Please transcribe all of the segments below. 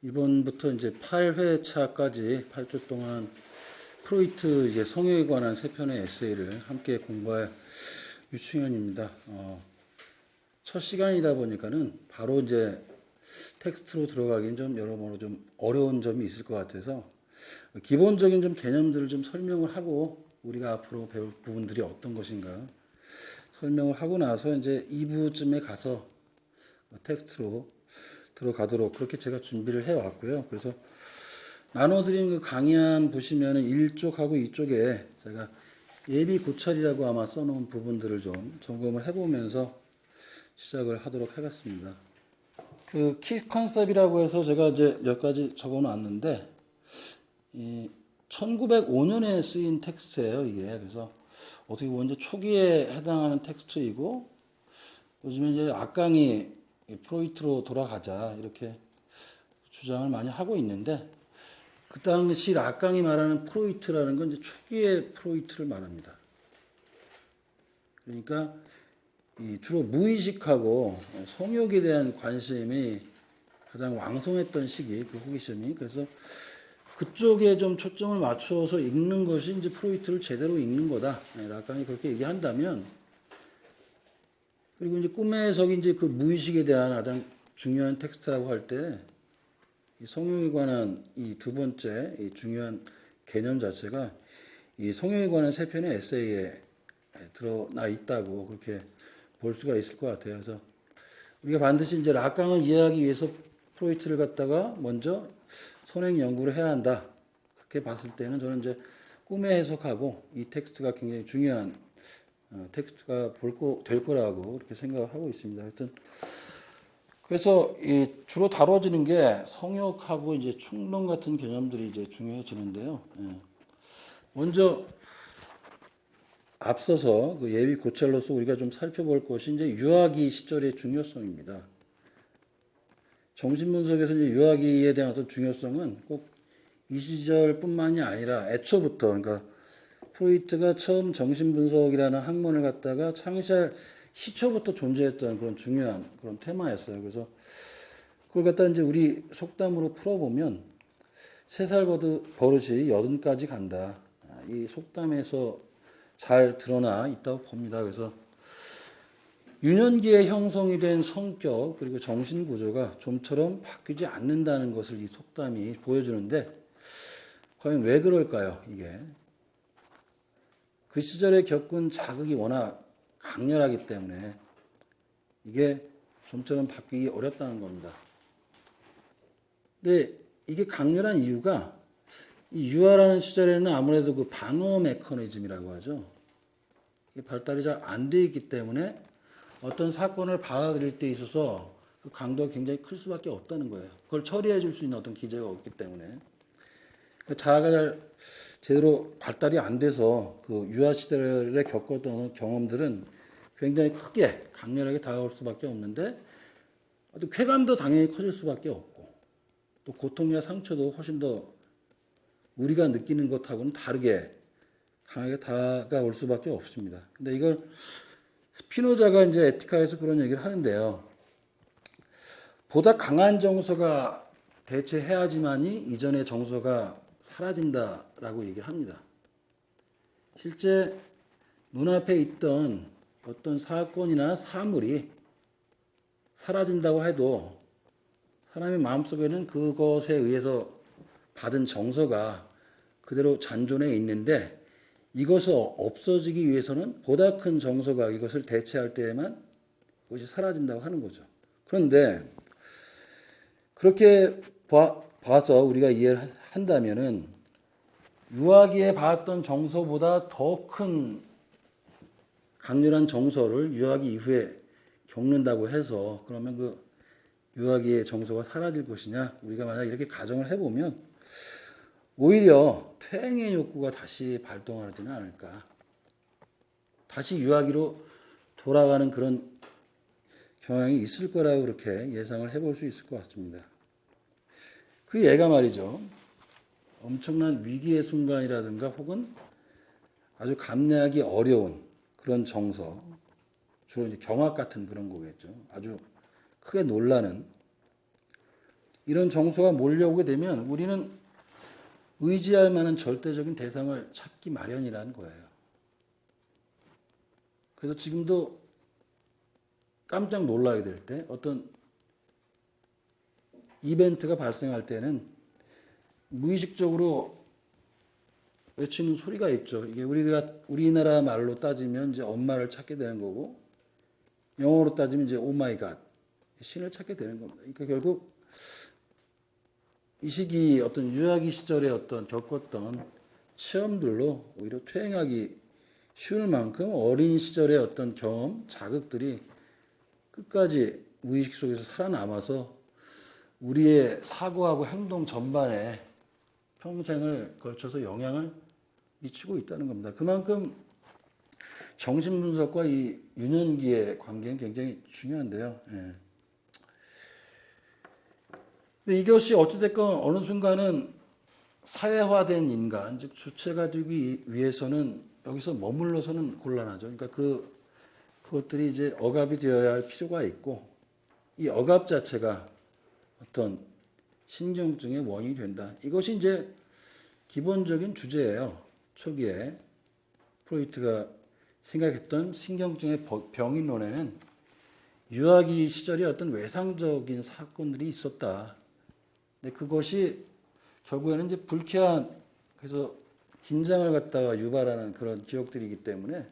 이번부터 이제 8회차까지 8주 동안 프로이트 이제 성형에 관한 3편의 에세이를 함께 공부할 유충현입니다. 첫 시간이다 보니까는 바로 이제 텍스트로 들어가긴 좀 여러모로 좀 어려운 점이 있을 것 같아서 기본적인 좀 개념들을 좀 설명을 하고 우리가 앞으로 배울 부분들이 어떤 것인가 설명을 하고 나서 이제 2부쯤에 가서 텍스트로 들어가도록 그렇게 제가 준비를 해왔고요. 그래서 나눠드린 그 강의안 보시면은 1쪽하고 2쪽에 제가 예비 고찰이라고 아마 써놓은 부분들을 좀 점검을 해보면서 시작을 하도록 하겠습니다. 그 키 컨셉이라고 해서 제가 이제 몇 가지 적어놨는데, 1905년에 쓰인 텍스트예요, 이게. 그래서 어떻게 보면 이제 초기에 해당하는 텍스트이고, 요즘에 이제 악강이 프로이트로 돌아가자 이렇게 주장을 많이 하고 있는데, 그 당시 악강이 말하는 프로이트라는 건 이제 초기의 프로이트를 말합니다. 그러니까 주로 무의식하고 성욕에 대한 관심이 가장 왕성했던 시기, 그 호기심이. 그래서 그쪽에 좀 초점을 맞춰서 읽는 것이 이제 프로이트를 제대로 읽는 거다. 락강이 그렇게 얘기한다면, 그리고 이제 꿈의 해석이 이제 그 무의식에 대한 가장 중요한 텍스트라고 할 때, 성욕에 관한 이 두 번째 이 중요한 개념 자체가 이 성욕에 관한 3편의 에세이에 드러나 있다고 그렇게 볼 수가 있을 것 같아요. 그래서 우리가 반드시 이제 락강을 이해하기 위해서 프로이트를 갖다가 먼저 선행 연구를 해야 한다. 그렇게 봤을 때는 저는 이제 꿈의 해석하고 이 텍스트가 굉장히 중요한 텍스트가 될 거라고 그렇게 생각을 하고 있습니다. 하여튼 그래서 주로 다뤄지는 게 성욕하고 이제 충동 같은 개념들이 이제 중요해지는데요. 먼저 앞서서 그 예비 고찰로서 우리가 좀 살펴볼 것이 이제 유아기 시절의 중요성입니다. 정신분석에서 이제 유아기에 대한 어떤 중요성은 꼭 이 시절뿐만이 아니라 애초부터, 그러니까 프로이트가 처음 정신분석이라는 학문을 갖다가 창시할 시초부터 존재했던 그런 중요한 그런 테마였어요. 그래서 그걸 갖다 이제 우리 속담으로 풀어보면 3살 버릇이 80까지 간다. 이 속담에서 잘 드러나 있다고 봅니다. 그래서 유년기에 형성이 된 성격 그리고 정신 구조가 좀처럼 바뀌지 않는다는 것을 이 속담이 보여주는데, 과연 왜 그럴까요? 이게 그 시절에 겪은 자극이 워낙 강렬하기 때문에 이게 좀처럼 바뀌기 어렵다는 겁니다. 근데 이게 강렬한 이유가 이 유아라는 시절에는 아무래도 그 방어 메커니즘이라고 하죠. 이게 발달이 잘 안 돼 있기 때문에 어떤 사건을 받아들일 때 있어서 그 강도가 굉장히 클 수밖에 없다는 거예요. 그걸 처리해 줄 수 있는 어떤 기제가 없기 때문에. 자아가 잘 제대로 발달이 안 돼서 그 유아 시절에 겪었던 경험들은 굉장히 크게 강렬하게 다가올 수밖에 없는데, 또 쾌감도 당연히 커질 수밖에 없고, 또 고통이나 상처도 훨씬 더 우리가 느끼는 것하고는 다르게 강하게 다가올 수밖에 없습니다. 근데 이걸 스피노자가 이제 에티카에서 그런 얘기를 하는데요. 보다 강한 정서가 대체해야지만이 이전의 정서가 사라진다라고 얘기를 합니다. 실제 눈앞에 있던 어떤 사건이나 사물이 사라진다고 해도 사람의 마음속에는 그것에 의해서 받은 정서가 그대로 잔존해 있는데, 이것이 없어지기 위해서는 보다 큰 정서가 이것을 대체할 때에만 그것이 사라진다고 하는 거죠. 그런데 그렇게 봐서 우리가 이해를 한다면은 유아기에 받았던 정서보다 더 큰 강렬한 정서를 유아기 이후에 겪는다고 해서 그러면 그 유아기의 정서가 사라질 것이냐? 우리가 만약 이렇게 가정을 해보면 오히려 퇴행의 욕구가 다시 발동하지는 않을까. 다시 유아기로 돌아가는 그런 경향이 있을 거라고 그렇게 예상을 해볼 수 있을 것 같습니다. 그 예가 말이죠. 엄청난 위기의 순간이라든가 혹은 아주 감내하기 어려운 그런 정서, 주로 이제 경악 같은 그런 거겠죠. 아주 크게 놀라는 이런 정서가 몰려오게 되면 우리는 의지할 만한 절대적인 대상을 찾기 마련이라는 거예요. 그래서 지금도 깜짝 놀라게 될 때 어떤 이벤트가 발생할 때는 무의식적으로 외치는 소리가 있죠. 이게 우리나라 말로 따지면 이제 엄마를 찾게 되는 거고, 영어로 따지면 이제 오 마이 갓, 신을 찾게 되는 겁니다. 그러니까 결국 이 시기 어떤 유아기 시절에 어떤 겪었던 체험들로 오히려 퇴행하기 쉬울 만큼 어린 시절의 어떤 경험, 자극들이 끝까지 무의식 속에서 살아남아서 우리의 사고하고 행동 전반에 평생을 걸쳐서 영향을 미치고 있다는 겁니다. 그만큼 정신분석과 이 유년기의 관계는 굉장히 중요한데요. 예. 근데 이것이 어찌됐건 어느 순간은 사회화된 인간, 즉 주체가 되기 위해서는 여기서 머물러서는 곤란하죠. 그러니까 그것들이 이제 억압이 되어야 할 필요가 있고, 이 억압 자체가 어떤 신경증의 원인이 된다. 이것이 이제 기본적인 주제예요. 초기에 프로이트가 생각했던 신경증의 병인론에는 유아기 시절에 어떤 외상적인 사건들이 있었다. 근데 그것이 결국에는 이제 불쾌한, 그래서 긴장을 갖다가 유발하는 그런 기억들이기 때문에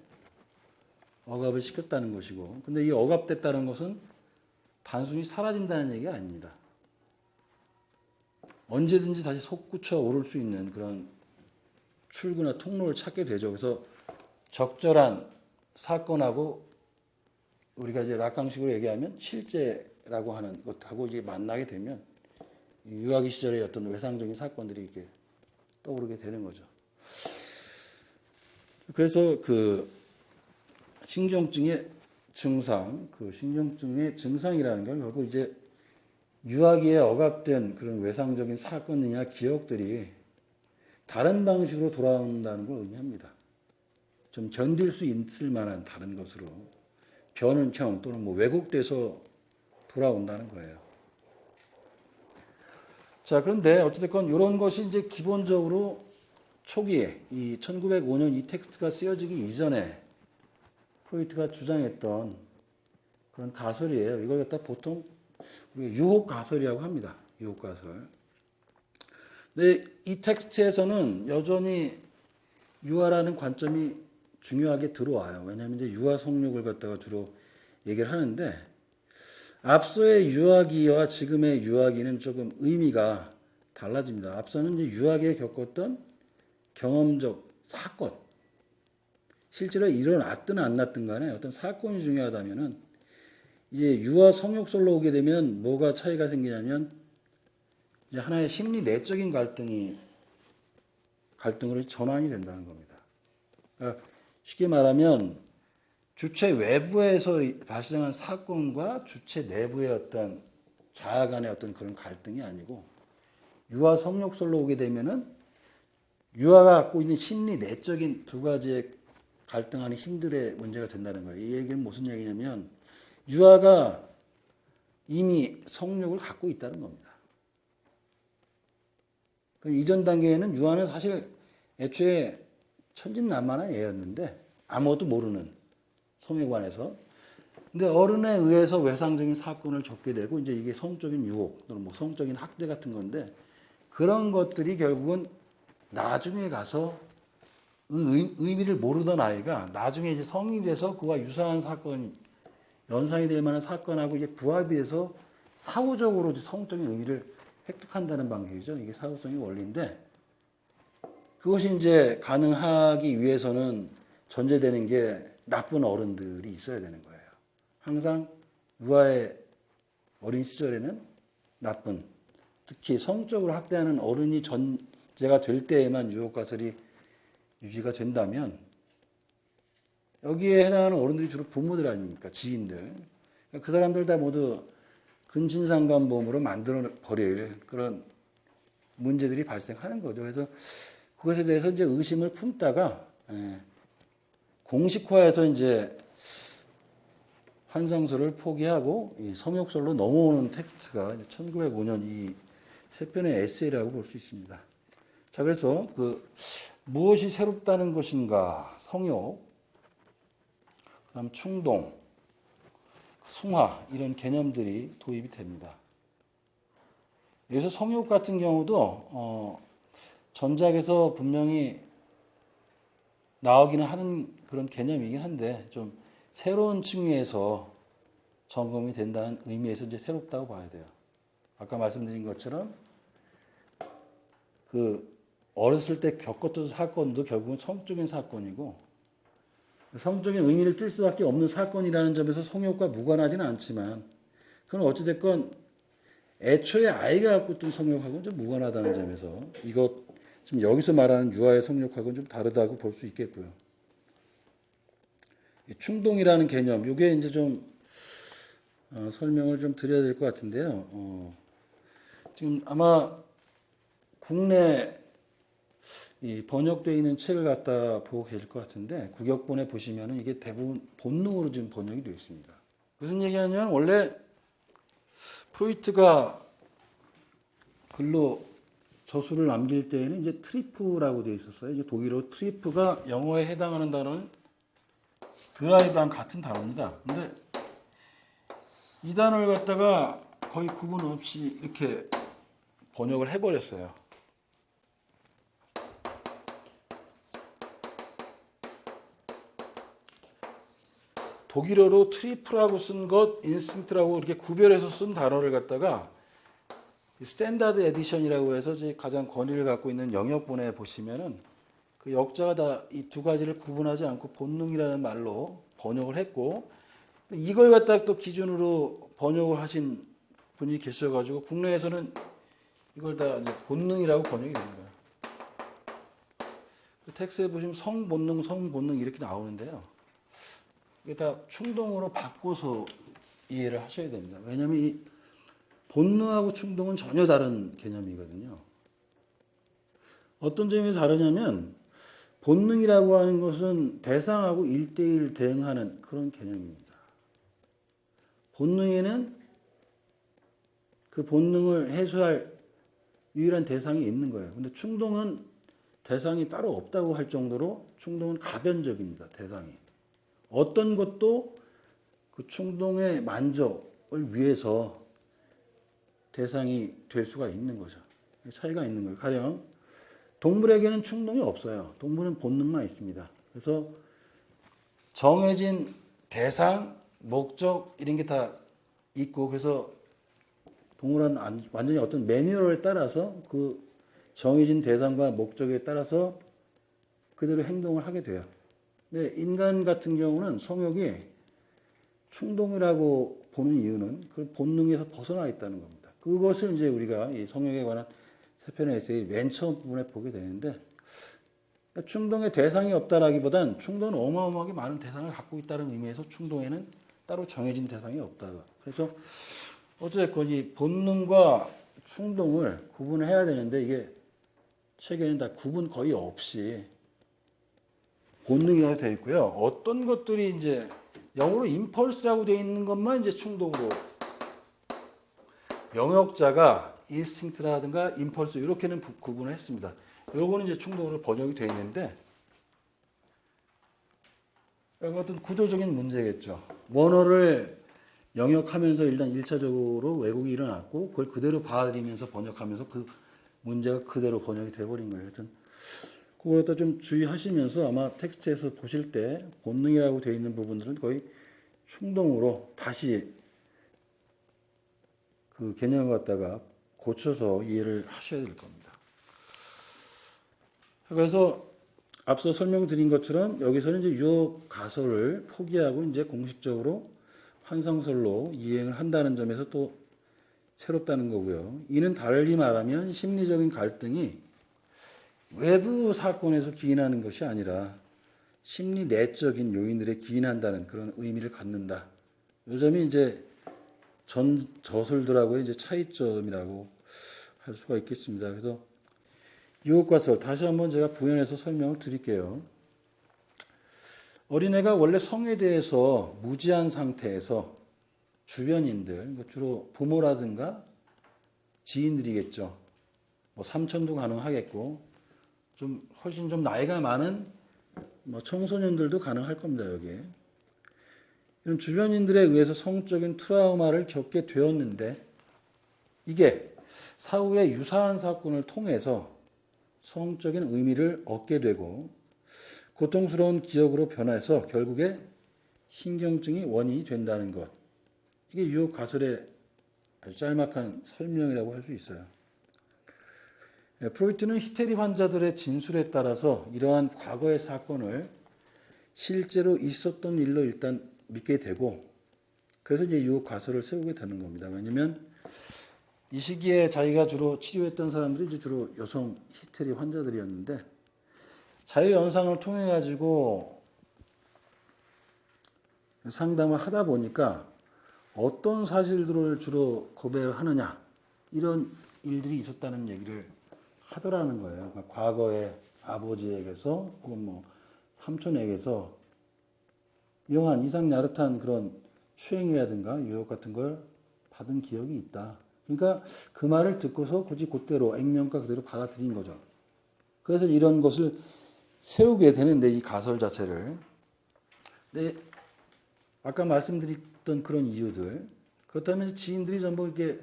억압을 시켰다는 것이고, 근데 이 억압됐다는 것은 단순히 사라진다는 얘기가 아닙니다. 언제든지 다시 솟구쳐 오를 수 있는 그런 출구나 통로를 찾게 되죠. 그래서 적절한 사건하고 우리가 이제 락강식으로 얘기하면 실제라고 하는 것하고 이제 만나게 되면 유아기 시절의 어떤 외상적인 사건들이 이렇게 떠오르게 되는 거죠. 그래서 그 신경증의 증상, 그 신경증의 증상이라는 건 결국 이제 유아기에 억압된 그런 외상적인 사건이나 기억들이 다른 방식으로 돌아온다는 걸 의미합니다. 좀 견딜 수 있을 만한 다른 것으로 변형형 또는 뭐 왜곡돼서 돌아온다는 거예요. 자, 그런데 어찌됐건 이런 것이 이제 기본적으로 초기에 이 1905년 이 텍스트가 쓰여지기 이전에 프로이트가 주장했던 그런 가설이에요. 이걸 갖다 보통 우리가 유혹 가설이라고 합니다. 유혹 가설. 근데 이 텍스트에서는 여전히 유아라는 관점이 중요하게 들어와요. 왜냐하면 이제 유아 성욕을 갖다가 주로 얘기를 하는데, 앞서의 유아기와 지금의 유아기는 조금 의미가 달라집니다. 앞서는 이제 유아기에 겪었던 경험적 사건, 실제로 일어났든 안 났든 간에 어떤 사건이 중요하다면은 이제 유아 성욕설로 오게 되면 뭐가 차이가 생기냐면 이제 하나의 심리 내적인 갈등으로 전환이 된다는 겁니다. 그러니까 쉽게 말하면 주체 외부에서 발생한 사건과 주체 내부의 어떤 자아 간의 어떤 그런 갈등이 아니고 유아 성욕설로 오게 되면은 유아가 갖고 있는 심리 내적인 두 가지의 갈등하는 힘들의 문제가 된다는 거예요. 이 얘기는 무슨 얘기냐면 유아가 이미 성욕을 갖고 있다는 겁니다. 이전 단계에는 유아는 사실 애초에 천진난만한 애였는데 아무것도 모르는 성에 관해서. 근데 어른에 의해서 외상적인 사건을 겪게 되고 이제 이게 성적인 유혹 또는 뭐 성적인 학대 같은 건데, 그런 것들이 결국은 나중에 가서 의미를 모르던 아이가 나중에 이제 성인이 돼서 그와 유사한 사건, 연상이 될 만한 사건하고 이제 부합이 돼서 사후적으로 성적인 의미를 획득한다는 방식이죠. 이게 사후성의 원리인데, 그것이 이제 가능하기 위해서는 전제되는 게 나쁜 어른들이 있어야 되는 거예요. 항상 유아의 어린 시절에는 나쁜, 특히 성적으로 학대하는 어른이 전제가 될 때에만 유혹가설이 유지가 된다면, 여기에 해당하는 어른들이 주로 부모들 아닙니까? 지인들. 그 사람들 다 모두 근친상간범으로 만들어버릴 그런 문제들이 발생하는 거죠. 그래서 그것에 대해서 이제 의심을 품다가 공식화해서 이제 환상설을 포기하고 이 성욕설로 넘어오는 텍스트가 1905년 이 세 편의 에세이라고 볼 수 있습니다. 자, 그래서 무엇이 새롭다는 것인가? 성욕, 그다음 충동, 숭화 이런 개념들이 도입이 됩니다. 여기서 성욕 같은 경우도 전작에서 분명히 나오기는 하는 그런 개념이긴 한데 좀 새로운 층위에서 점검이 된다는 의미에서 이제 새롭다고 봐야 돼요. 아까 말씀드린 것처럼 어렸을 때 겪었던 사건도 결국은 성적인 사건이고 성적인 의미를 띌 수밖에 없는 사건이라는 점에서 성욕과 무관하지는 않지만 그건 어찌됐건 애초에 아이가 갖고 있던 성욕하고는 좀 무관하다는 점에서 이것 지금 여기서 말하는 유아의 성욕하고는 좀 다르다고 볼 수 있겠고요. 충동이라는 개념, 이게 이제 좀 설명을 좀 드려야 될 것 같은데요. 지금 아마 국내 이 번역되어 있는 책을 갖다 보고 계실 것 같은데 국역본에 보시면은 이게 대부분 본능으로 지금 번역이 되어 있습니다. 무슨 얘기하냐면 원래 프로이트가 글로 저술을 남길 때에는 이제 트리프라고 되어 있었어요. 이제 독일어 트리프가 영어에 해당하는 단어는 드라이브랑 같은 단어입니다. 근데 이 단어를 갖다가 거의 구분 없이 이렇게 번역을 해버렸어요. 독일어로 트리프라고 쓴 것, 인스팅트라고 이렇게 구별해서 쓴 단어를 갖다가 스탠다드 에디션이라고 해서 가장 권위를 갖고 있는 영역본에 보시면은 그 역자가 다 이 두 가지를 구분하지 않고 본능이라는 말로 번역을 했고 이걸 갖다 또 기준으로 번역을 하신 분이 계셔가지고 국내에서는 이걸 다 이제 본능이라고 번역이 됩니다. 텍스트에 보시면 성본능 이렇게 나오는데요. 이게 다 충동으로 바꿔서 이해를 하셔야 됩니다. 왜냐하면 이 본능하고 충동은 전혀 다른 개념이거든요. 어떤 점에서 다르냐면 본능이라고 하는 것은 대상하고 1대1 대응하는 그런 개념입니다. 본능에는 그 본능을 해소할 유일한 대상이 있는 거예요. 근데 충동은 대상이 따로 없다고 할 정도로 충동은 가변적입니다. 대상이. 어떤 것도 그 충동의 만족을 위해서 대상이 될 수가 있는 거죠. 차이가 있는 거예요. 가령 동물에게는 충동이 없어요. 동물은 본능만 있습니다. 그래서 정해진 대상, 목적 이런 게 다 있고 그래서 동물은 완전히 어떤 매뉴얼에 따라서 그 정해진 대상과 목적에 따라서 그대로 행동을 하게 돼요. 근데 인간 같은 경우는 성욕이 충동이라고 보는 이유는 그 본능에서 벗어나 있다는 겁니다. 그것을 이제 우리가 이 성욕에 관한 세 편의 에세이 맨 처음 부분에 보게 되는데 충동의 대상이 없다라기보단 충동은 어마어마하게 많은 대상을 갖고 있다는 의미에서 충동에는 따로 정해진 대상이 없다. 그래서 어쨌건 이 본능과 충동을 구분해야 되는데 이게 책에는 다 구분 거의 없이 본능이라고 되어 있고요. 어떤 것들이 이제 영어로 임펄스라고 되어 있는 것만 이제 충동으로 영역자가 인스팅트라든가 임펄스 이렇게는 구분을 했습니다. 요거는 이제 충동으로 번역이 되어 있는데 어떤 구조적인 문제겠죠. 원어를 영역하면서 일단 1차적으로 왜곡이 일어났고 그걸 그대로 받아들이면서 번역하면서 그 문제가 그대로 번역이 돼버린 거예요. 하여튼 그걸 갖다 좀 주의하시면서 아마 텍스트에서 보실 때 본능이라고 되어 있는 부분들은 거의 충동으로 다시 그 개념을 갖다가 고쳐서 이해를 하셔야 될 겁니다. 그래서 앞서 설명드린 것처럼 여기서는 이제 유혹 가설을 포기하고 이제 공식적으로 환상설로 이행을 한다는 점에서 또 새롭다는 거고요. 이는 달리 말하면 심리적인 갈등이 외부 사건에서 기인하는 것이 아니라 심리 내적인 요인들에 기인한다는 그런 의미를 갖는다. 이 점이 이제 전 저술들하고의 이제 차이점이라고 할 수가 있겠습니다. 그래서 유혹과설 다시 한번 제가 부연해서 설명을 드릴게요. 어린애가 원래 성에 대해서 무지한 상태에서 주변인들, 주로 부모라든가 지인들이겠죠. 뭐 삼촌도 가능하겠고, 좀 훨씬 좀 나이가 많은 뭐 청소년들도 가능할 겁니다, 여기에. 이런 주변인들에 의해서 성적인 트라우마를 겪게 되었는데, 이게 사후에 유사한 사건을 통해서 성적인 의미를 얻게 되고, 고통스러운 기억으로 변해서 결국에 신경증이 원인이 된다는 것. 이게 유혹 가설의 아주 짤막한 설명이라고 할 수 있어요. 프로이트는 히스테리 환자들의 진술에 따라서 이러한 과거의 사건을 실제로 있었던 일로 일단 믿게 되고, 그래서 이제 유혹 가설을 세우게 되는 겁니다. 왜냐하면 이 시기에 자기가 주로 치료했던 사람들이 이제 주로 여성 히스테리 환자들이었는데, 자유 연상을 통해 가지고 상담을 하다 보니까 어떤 사실들을 주로 고백을 하느냐, 이런 일들이 있었다는 얘기를 하더라는 거예요. 그러니까 과거에 아버지에게서 혹은 뭐 삼촌에게서 묘한 이상야릇한 그런 추행이라든가 유혹 같은 걸 받은 기억이 있다. 그러니까 그 말을 듣고서 굳이 그대로 액면가 그대로 받아들인 거죠. 그래서 이런 것을 세우게 되는데, 이 가설 자체를. 근데 아까 말씀드렸던 그런 이유들, 그렇다면 지인들이 전부 이렇게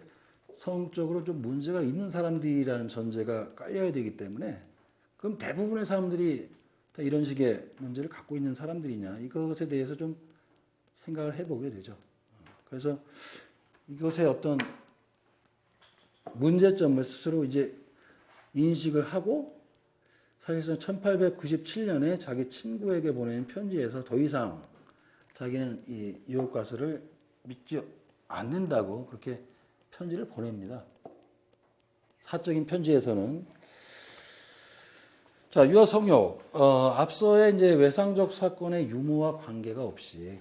성적으로 좀 문제가 있는 사람들이라는 전제가 깔려야 되기 때문에, 그럼 대부분의 사람들이 다 이런 식의 문제를 갖고 있는 사람들이냐, 이것에 대해서 좀 생각을 해보게 되죠. 그래서 이것의 어떤 문제점을 스스로 이제 인식을 하고, 사실상 1897년에 자기 친구에게 보낸 편지에서 더 이상 자기는 이 유혹 가설을 믿지 않는다고 그렇게 편지를 보냅니다. 사적인 편지에서는. 자, 유아 성욕. 앞서의 이제 외상적 사건의 유무와 관계가 없이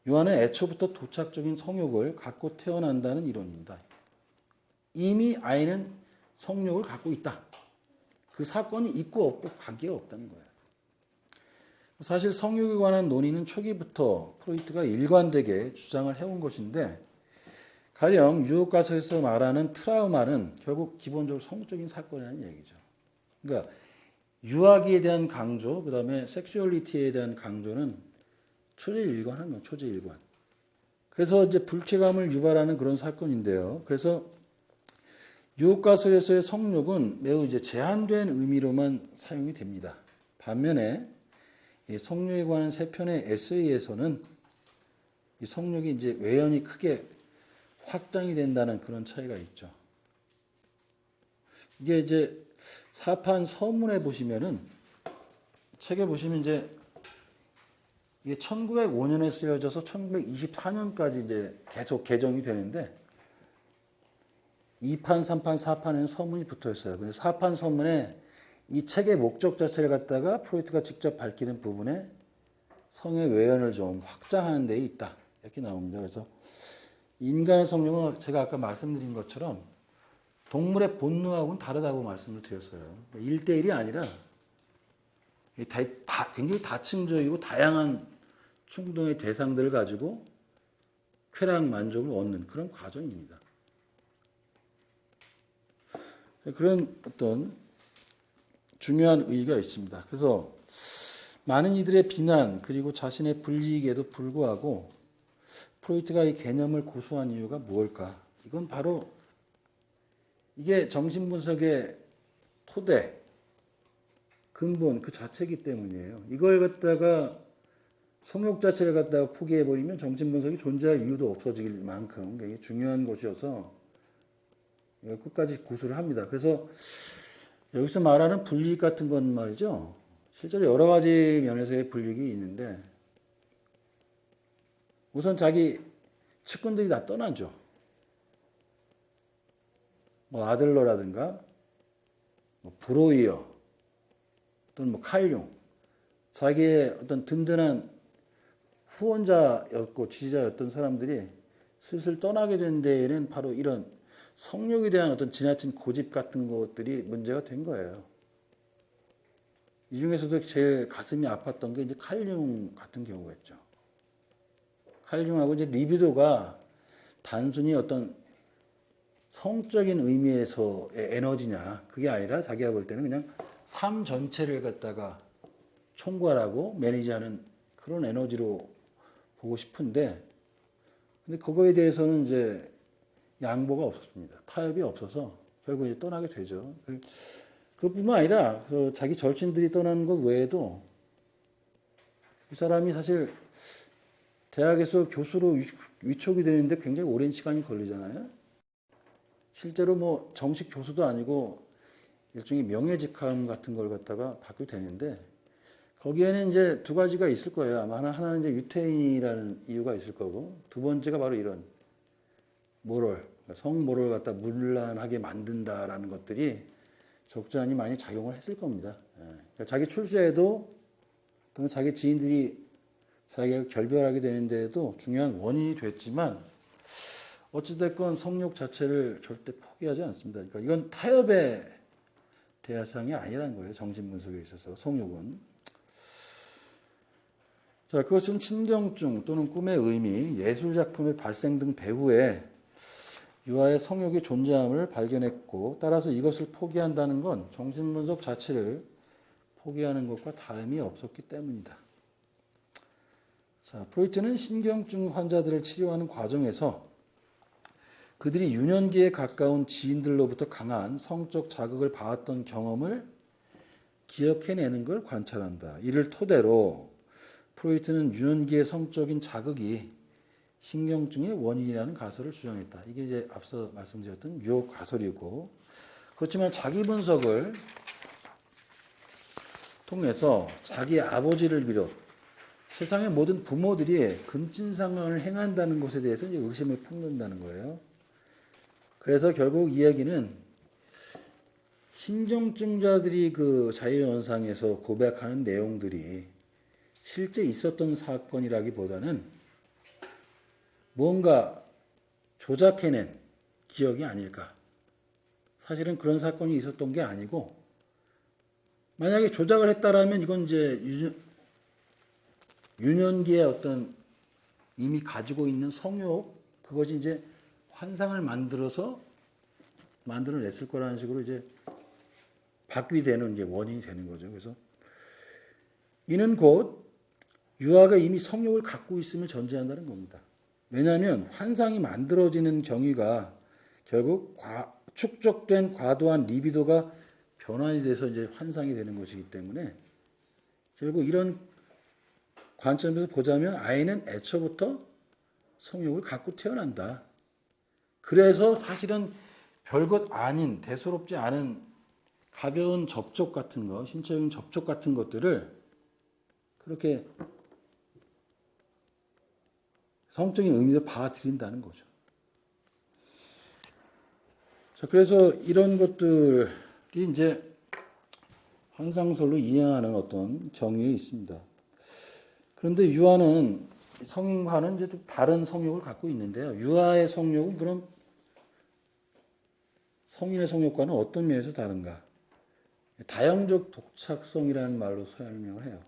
유아는 애초부터 도착적인 성욕을 갖고 태어난다는 이론입니다. 이미 아이는 성욕을 갖고 있다. 그 사건이 있고 없고 관계가 없다는 거예요. 사실 성욕에 관한 논의는 초기부터 프로이트가 일관되게 주장을 해온 것인데, 가령 유혹 가설에서 말하는 트라우마는 결국 기본적으로 성적인 사건이라는 얘기죠. 그러니까 유아기에 대한 강조, 그 다음에 섹슈얼리티에 대한 강조는 초제일관한 건 초제일관. 그래서 이제 불쾌감을 유발하는 그런 사건인데요. 그래서 유혹 가설에서의 성욕은 매우 이제 제한된 의미로만 사용이 됩니다. 반면에 이 성욕에 관한 세 편의 에세이에서는 이 성욕이 이제 외연이 크게 확장이 된다는 그런 차이가 있죠. 이게 이제 사판 서문에 보시면은, 책에 보시면 이제 이게 1905년에 쓰여져서 1924년까지 이제 계속 개정이 되는데, 2판, 3판, 4판에는 서문이 붙어 있어요. 근데 4판 서문에 이 책의 목적 자체를 갖다가 프로이트가 직접 밝히는 부분에 성의 외연을 좀 확장하는 데에 있다, 이렇게 나옵니다. 그래서 인간의 성욕은 제가 아까 말씀드린 것처럼 동물의 본능하고는 다르다고 말씀을 드렸어요. 1대1이 아니라 굉장히 다층적이고 다양한 충동의 대상들을 가지고 쾌락 만족을 얻는 그런 과정입니다. 그런 어떤 중요한 의의가 있습니다. 그래서 많은 이들의 비난 그리고 자신의 불이익에도 불구하고 프로이트가 이 개념을 고수한 이유가 무엇일까? 이건 바로 이게 정신분석의 토대, 근본 그 자체이기 때문이에요. 이걸 갖다가 성욕 자체를 갖다가 포기해버리면 정신분석이 존재할 이유도 없어질 만큼 굉장히 중요한 것이어서 끝까지 고수를 합니다. 그래서 여기서 말하는 불이익 같은 건 말이죠. 실제로 여러 가지 면에서의 불이익이 있는데, 우선 자기 측근들이 다 떠나죠. 뭐 아들러라든가, 뭐 브로이어, 또는 뭐 칼융, 자기의 어떤 든든한 후원자였고 지지자였던 사람들이 슬슬 떠나게 된 데에는 바로 이런 성욕에 대한 어떤 지나친 고집 같은 것들이 문제가 된 거예요. 이 중에서도 제일 가슴이 아팠던 게 이제 칼륨 같은 경우였죠. 칼륨하고 이제 리비도가 단순히 어떤 성적인 의미에서의 에너지냐, 그게 아니라 자기가 볼 때는 그냥 삶 전체를 갖다가 총괄하고 매니지하는 그런 에너지로 보고 싶은데, 근데 그거에 대해서는 이제 양보가 없었습니다. 타협이 없어서 결국 이제 떠나게 되죠. 그뿐만 아니라 그 자기 절친들이 떠나는 것 외에도 이 사람이 사실 대학에서 교수로 위촉이 되는데 굉장히 오랜 시간이 걸리잖아요. 실제로 뭐 정식 교수도 아니고 일종의 명예직함 같은 걸 갖다가 받게 되는데, 거기에는 이제 두 가지가 있을 거예요. 아마 하나는 이제 유태인이라는 이유가 있을 거고, 두 번째가 바로 이런 모럴, 성모를 갖다 문란하게 만든다라는 것들이 적잖이 많이 작용을 했을 겁니다. 그러니까 자기 출세에도 또는 자기 지인들이 자기가 결별하게 되는데도 중요한 원인이 됐지만, 어찌됐건 성욕 자체를 절대 포기하지 않습니다. 그러니까 이건 타협의 대상이 아니라는 거예요. 정신분석에 있어서 성욕은. 자, 그것은 친경증 또는 꿈의 의미, 예술작품의 발생 등 배후에 유아의 성욕이 존재함을 발견했고, 따라서 이것을 포기한다는 건 정신분석 자체를 포기하는 것과 다름이 없었기 때문이다. 자, 프로이트는 신경증 환자들을 치료하는 과정에서 그들이 유년기에 가까운 지인들로부터 강한 성적 자극을 받았던 경험을 기억해내는 걸 관찰한다. 이를 토대로 프로이트는 유년기의 성적인 자극이 신경증의 원인이라는 가설을 주장했다. 이게 이제 앞서 말씀드렸던 유혹 가설이고, 그렇지만 자기 분석을 통해서 자기 아버지를 비롯 세상의 모든 부모들이 근친상간을 행한다는 것에 대해서 이제 의심을 품는다는 거예요. 그래서 결국 이 얘기는 신경증자들이 그 자유연상에서 고백하는 내용들이 실제 있었던 사건이라기보다는 뭔가 조작해낸 기억이 아닐까. 사실은 그런 사건이 있었던 게 아니고, 만약에 조작을 했다라면 이건 이제 유년기에 어떤 이미 가지고 있는 성욕, 그것이 이제 환상을 만들어냈을 거라는 식으로 이제 바뀌되는 이제 원인이 되는 거죠. 그래서 이는 곧 유아가 이미 성욕을 갖고 있음을 전제한다는 겁니다. 왜냐하면 환상이 만들어지는 경위가 결국 축적된 과도한 리비도가 변환이 돼서 이제 환상이 되는 것이기 때문에, 결국 이런 관점에서 보자면 아이는 애초부터 성욕을 갖고 태어난다. 그래서 사실은 별것 아닌, 대수롭지 않은 가벼운 접촉 같은 거, 신체적인 접촉 같은 것들을 그렇게 성적인 의미로 받아들인다는 거죠. 자, 그래서 이런 것들이 이제 환상설로 이해하는 어떤 경위에 있습니다. 그런데 유아는, 성인과는 이제 좀 다른 성욕을 갖고 있는데요. 유아의 성욕은 그럼 성인의 성욕과는 어떤 면에서 다른가? 다형적 도착성이라는 말로 설명을 해요.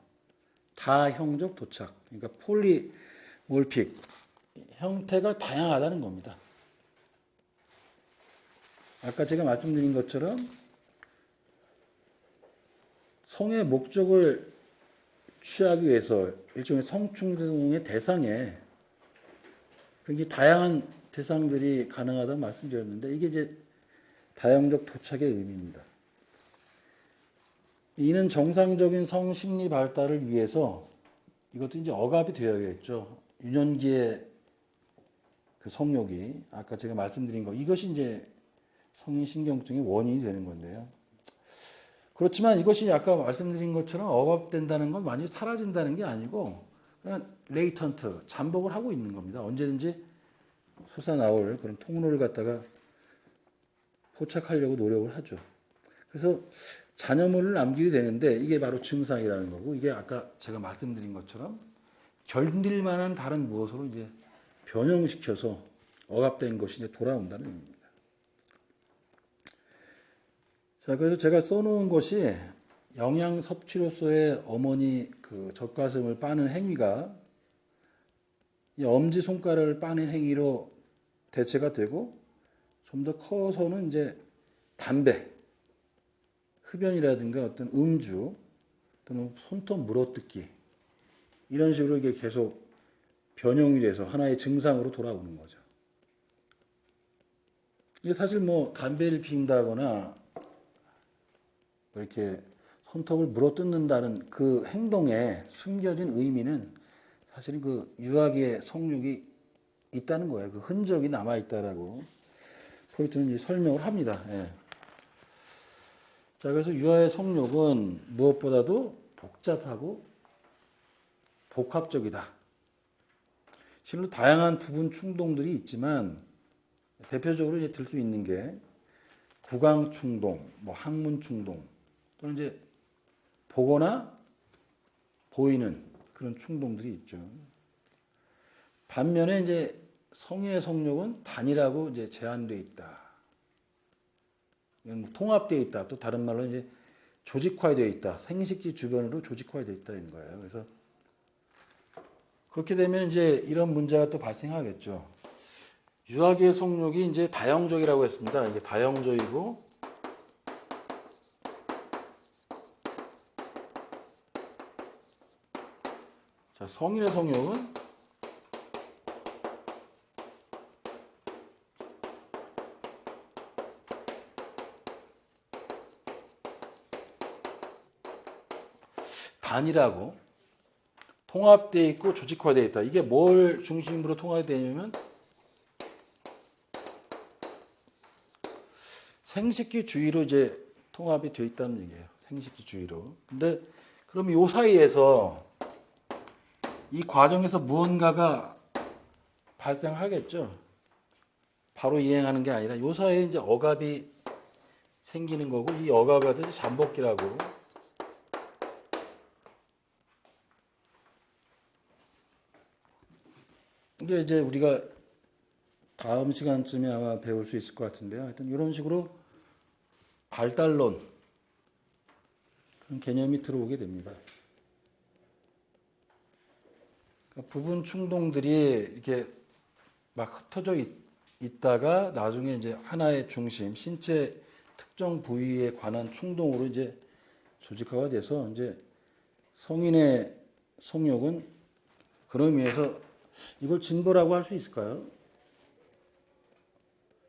다형적 도착, 그러니까 폴리몰픽, 형태가 다양하다는 겁니다. 아까 제가 말씀드린 것처럼 성의 목적을 취하기 위해서 일종의 성충동의 대상에 굉장히 다양한 대상들이 가능하다고 말씀드렸는데, 이게 이제 다형적 도착의 의미입니다. 이는 정상적인 성심리 발달을 위해서, 이것도 이제 억압이 되어야겠죠. 유년기의 그 성욕이, 아까 제가 말씀드린 거, 이것이 이제 성인 신경증의 원인이 되는 건데요. 그렇지만 이것이 아까 말씀드린 것처럼 억압된다는 건 완전히 사라진다는 게 아니고, 그냥 레이턴트, 잠복을 하고 있는 겁니다. 언제든지 솟아나올 그런 통로를 갖다가 포착하려고 노력을 하죠. 그래서 잔여물을 남기게 되는데, 이게 바로 증상이라는 거고, 이게 아까 제가 말씀드린 것처럼 견딜 만한 다른 무엇으로 이제 변형시켜서 억압된 것이 이제 돌아온다는 의미입니다. 자, 그래서 제가 써놓은 것이 영양 섭취로서의 어머니 그 젖가슴을 빠는 행위가 이 엄지 손가락을 빠는 행위로 대체가 되고 좀 더 커서는 이제 담배, 흡연이라든가 어떤 음주 또는 손톱 물어뜯기 이런 식으로 이게 계속 변형이 돼서 하나의 증상으로 돌아오는 거죠. 이게 사실 뭐 담배를 피운다거나 이렇게 손톱을 물어뜯는다는 그 행동에 숨겨진 의미는 사실은 그 유아기의 성욕이 있다는 거예요. 그 흔적이 남아있다라고 프로이트는 설명을 합니다. 예. 자, 그래서 유아의 성욕은 무엇보다도 복잡하고 복합적이다. 실로 다양한 부분 충동들이 있지만 대표적으로 이제 들 수 있는 게 구강 충동, 뭐 항문 충동 또는 이제 보거나 보이는 그런 충동들이 있죠. 반면에 이제 성인의 성욕은 단일하고 이제 제한되어 있다. 이건 통합되어 있다. 또 다른 말로 이제 조직화되어 있다. 생식기 주변으로 조직화되어 있다 이런 거예요. 그래서 그렇게 되면 이제 이런 문제가 또 발생하겠죠. 유아기의 성욕이 이제 다형적이라고 했습니다. 이게 다형적이고 자, 성인의 성욕은 단일하고 통합되어 있고 조직화되어 있다. 이게 뭘 중심으로 통합이 되냐면 생식기 주위로 이제 통합이 되어 있다는 얘기예요. 생식기 주위로. 근데 그럼 이 사이에서 이 과정에서 무언가가 발생하겠죠. 바로 이행하는 게 아니라 이 사이에 이제 억압이 생기는 거고 이 억압이 잠복기라고. 이게 이제 우리가 다음 시간쯤에 아마 배울 수 있을 것 같은데요. 하여튼 이런 식으로 발달론 그런 개념이 들어오게 됩니다. 그러니까 부분 충동들이 이렇게 막 흩어져 있다가 나중에 이제 하나의 중심, 신체 특정 부위에 관한 충동으로 이제 조직화가 돼서 이제 성인의 성욕은 그런 의미에서 이걸 진보라고 할 수 있을까요?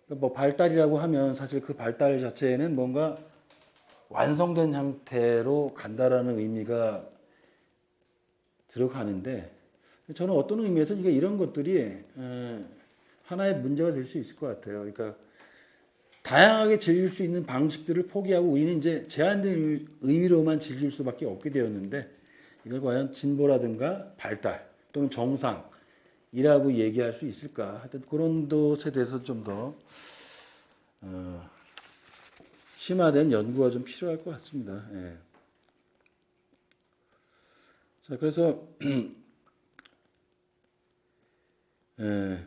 뭐 발달이라고 하면 사실 그 발달 자체에는 뭔가 완성된 형태로 간다라는 의미가 들어가는데 저는 어떤 의미에서 이런 것들이 하나의 문제가 될 수 있을 것 같아요. 그러니까 다양하게 즐길 수 있는 방식들을 포기하고 우리는 이제 제한된 의미로만 즐길 수밖에 없게 되었는데 이걸 과연 진보라든가 발달 또는 정상이라고 얘기할 수 있을까? 하여튼 그런 것에 대해서 좀 더 심화된 연구가 좀 필요할 것 같습니다. 예. 자, 그래서 예,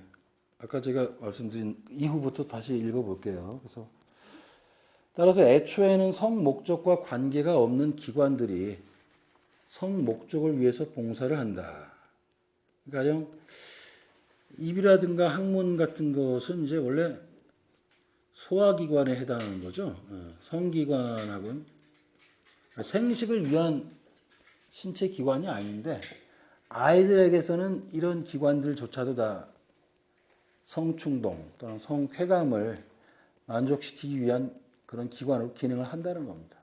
아까 제가 말씀드린 이후부터 다시 읽어볼게요. 그래서 따라서 애초에는 성 목적과 관계가 없는 기관들이 성 목적을 위해서 봉사를 한다. 가령 입이라든가 항문 같은 것은 이제 원래 소화기관에 해당하는 거죠. 성기관하고는 생식을 위한 신체 기관이 아닌데 아이들에게서는 이런 기관들조차도 다 성충동 또는 성쾌감을 만족시키기 위한 그런 기관으로 기능을 한다는 겁니다.